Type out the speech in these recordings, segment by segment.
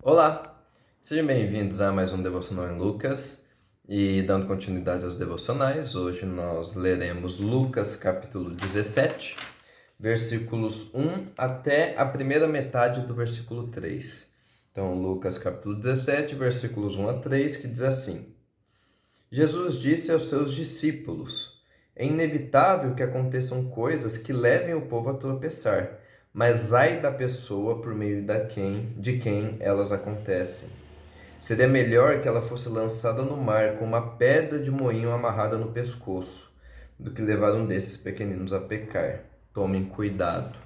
Olá, sejam bem-vindos a mais um Devocional em Lucas. E dando continuidade aos devocionais, hoje nós leremos Lucas capítulo 17, versículos 1 até a primeira metade do versículo 3. Então, Lucas capítulo 17, versículos 1 a 3, que diz assim: Jesus disse aos seus discípulos: É inevitável que aconteçam coisas que levem o povo a tropeçar, mas ai da pessoa por meio de quem elas acontecem. Seria melhor que ela fosse lançada no mar com uma pedra de moinho amarrada no pescoço, do que levar um desses pequeninos a pecar. Tomem cuidado.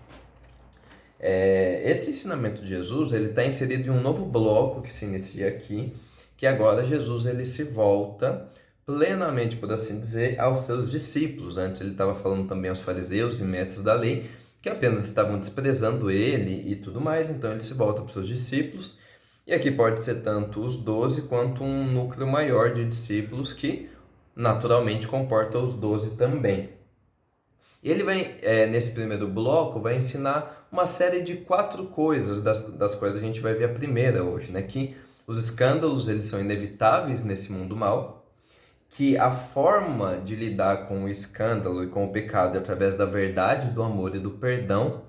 Esse ensinamento de Jesus ele está inserido em um novo bloco que se inicia aqui, que agora Jesus ele se volta plenamente, por assim dizer, aos seus discípulos. Antes ele estava falando também aos fariseus e mestres da lei, que apenas estavam desprezando ele e tudo mais, então ele se volta para os seus discípulos. E aqui pode ser tanto os 12 quanto um núcleo maior de discípulos que naturalmente comporta os 12 também. E ele vai, nesse primeiro bloco, vai ensinar uma série de 4 coisas, das quais a gente vai ver a primeira hoje, né? Que os escândalos eles são inevitáveis nesse mundo mal, que a forma de lidar com o escândalo e com o pecado é através da verdade, do amor e do perdão.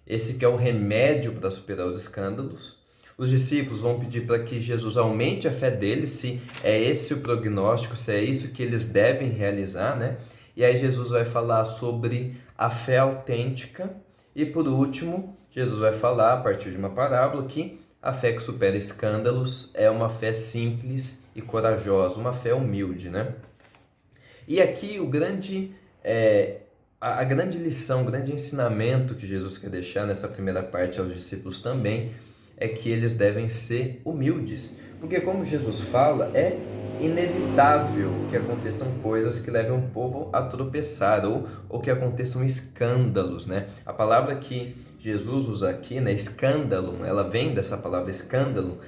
Esse que é o remédio para superar os escândalos. Os discípulos vão pedir para que Jesus aumente a fé deles, se é esse o prognóstico, se é isso que eles devem realizar, né? E aí Jesus vai falar sobre a fé autêntica. E por último, Jesus vai falar, a partir de uma parábola, que a fé que supera escândalos é uma fé simples e corajosa, uma fé humilde, né? E aqui a grande lição, o grande ensinamento que Jesus quer deixar nessa primeira parte aos discípulos também é que eles devem ser humildes. Porque como Jesus fala, é inevitável que aconteçam coisas que levem o povo a tropeçar ou que aconteçam escândalos, né? A palavra que Jesus usa aqui, né, escândalo, ela vem dessa palavra escândalo,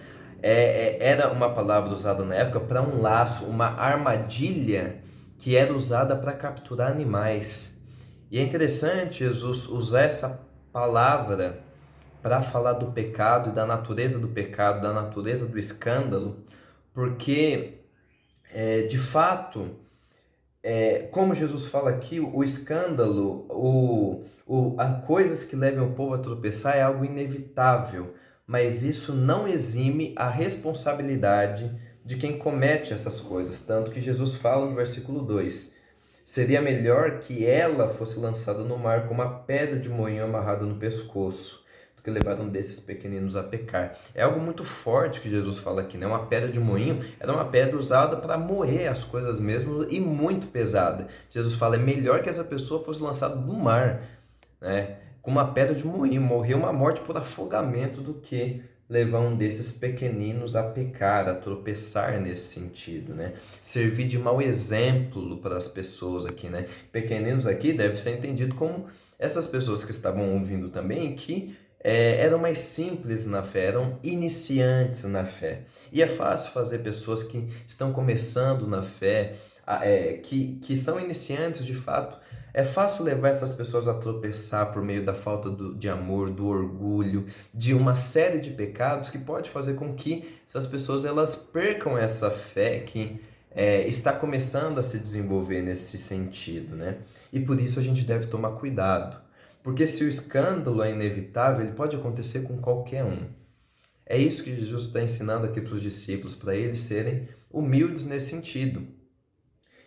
era uma palavra usada na época para um laço, uma armadilha que era usada para capturar animais. E é interessante Jesus usar essa palavra para falar do pecado e da natureza do pecado, da natureza do escândalo, porque, de fato, como Jesus fala aqui, o escândalo, coisas que levam o povo a tropeçar é algo inevitável, mas isso não exime a responsabilidade de quem comete essas coisas. Tanto que Jesus fala no versículo 2: seria melhor que ela fosse lançada no mar com uma pedra de moinho amarrada no pescoço, do que levar um desses pequeninos a pecar. É algo muito forte que Jesus fala aqui, né? Uma pedra de moinho era uma pedra usada para moer as coisas mesmo e muito pesada. Jesus fala, é melhor que essa pessoa fosse lançada no mar, né, com uma pedra de moinho, morrer uma morte por afogamento, do que levar um desses pequeninos a pecar, a tropeçar nesse sentido, né? Servir de mau exemplo para as pessoas aqui, né? Pequeninos aqui deve ser entendido como essas pessoas que estavam ouvindo também, que eram mais simples na fé, eram iniciantes na fé. E é fácil fazer pessoas que estão começando na fé, que são iniciantes de fato, é fácil levar essas pessoas a tropeçar por meio da falta de amor, do orgulho, de uma série de pecados que pode fazer com que essas pessoas elas percam essa fé que está começando a se desenvolver nesse sentido, né? E por isso a gente deve tomar cuidado, porque se o escândalo é inevitável, ele pode acontecer com qualquer um. É isso que Jesus está ensinando aqui para os discípulos, para eles serem humildes nesse sentido.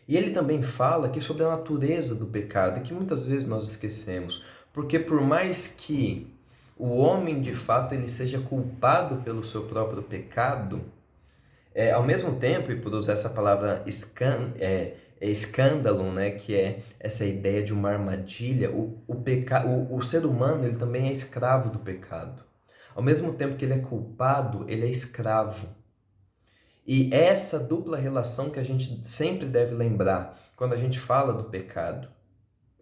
E ele também fala aqui sobre a natureza do pecado, e que muitas vezes nós esquecemos, porque por mais que o homem de fato ele seja culpado pelo seu próprio pecado, ao mesmo tempo, e por usar essa palavra escândalo, né, que é essa ideia de uma armadilha, o ser humano ele também é escravo do pecado. Ao mesmo tempo que ele é culpado, ele é escravo. E essa dupla relação que a gente sempre deve lembrar quando a gente fala do pecado,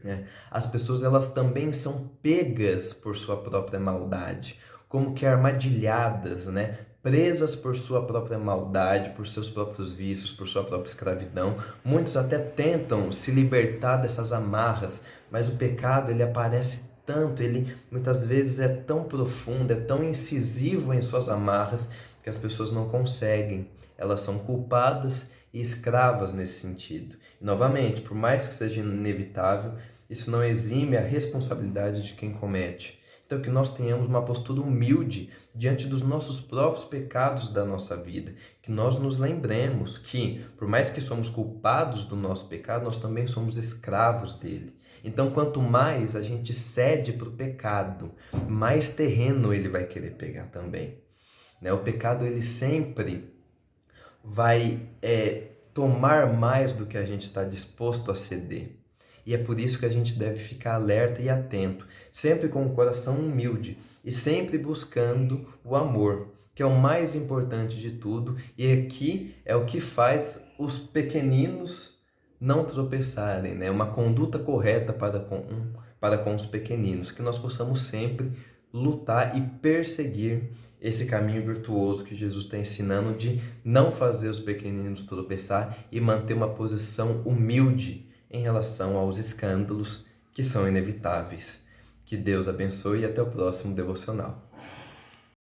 né? As pessoas elas também são pegas por sua própria maldade, como que armadilhadas, né? Presas por sua própria maldade, por seus próprios vícios, por sua própria escravidão. Muitos até tentam se libertar dessas amarras, mas o pecado ele aparece tanto, ele muitas vezes é tão profundo, é tão incisivo em suas amarras, porque as pessoas não conseguem, elas são culpadas e escravas nesse sentido. E, novamente, por mais que seja inevitável, isso não exime a responsabilidade de quem comete. Então, que nós tenhamos uma postura humilde diante dos nossos próprios pecados da nossa vida. Que nós nos lembremos que, por mais que somos culpados do nosso pecado, nós também somos escravos dele. Então, quanto mais a gente cede para o pecado, mais terreno ele vai querer pegar também. O pecado, ele sempre vai tomar mais do que a gente está disposto a ceder. E é por isso que a gente deve ficar alerta e atento, sempre com o coração humilde e sempre buscando o amor, que é o mais importante de tudo, e aqui é o que faz os pequeninos não tropeçarem, né? Uma conduta correta para com os pequeninos, que nós possamos sempre lutar e perseguir esse caminho virtuoso que Jesus está ensinando de não fazer os pequeninos tropeçar e manter uma posição humilde em relação aos escândalos que são inevitáveis. Que Deus abençoe e até o próximo devocional.